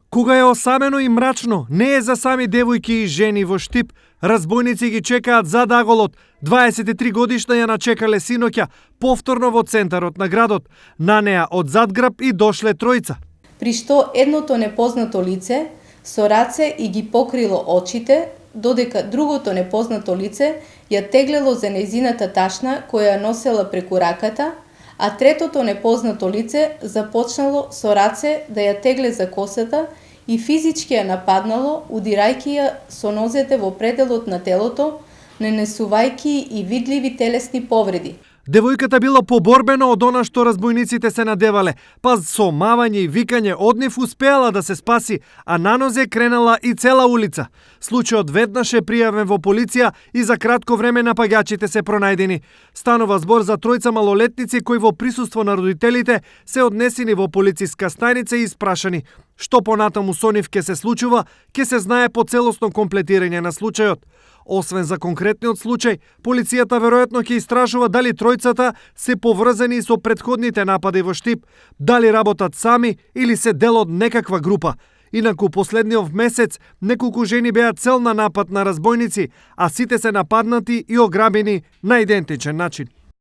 Кога е осамено и мрачно, не е за сами девојки и жени во Штип, разбойници ги чекаат зад аголот. 23 годишна ја начекале синоќа, повторно во центарот на градот. На неа од задграб и дошле тројца. При што едното непознато лице со раце и ги покрило очите, додека другото непознато лице ја теглело за нејзината ташна која ја носела преку раката, а третото непознато лице започнало со раце да ја тегле за косата и физички ја нападнало, удирајќи ја со нозете во пределот на телото, нанесувајќи и видливи телесни повреди. Девојката била поборбена од она што разбойниците се надевале, па со мавање и викање од нив успеала да се спаси, а на нозе кренала и цела улица. Случајот веднаш е пријавен во полиција и за кратко време напаѓачите се пронајдени. Станува збор за тројца малолетници кои во присуство на родителите се однесени во полициска станица и испрашани. Што понатаму со нив ќе се случува, ќе се знае по целосно комплетирање на случајот. Освен за конкретниот случај, полицијата веројатно ќе истражува дали тројцата се поврзани со претходните напади во Штип, дали работат сами или се дел од некаква група. Инаку последниот месец неколку жени беа цел на напад на разбойници, а сите се нападнати и ограбени на идентичен начин.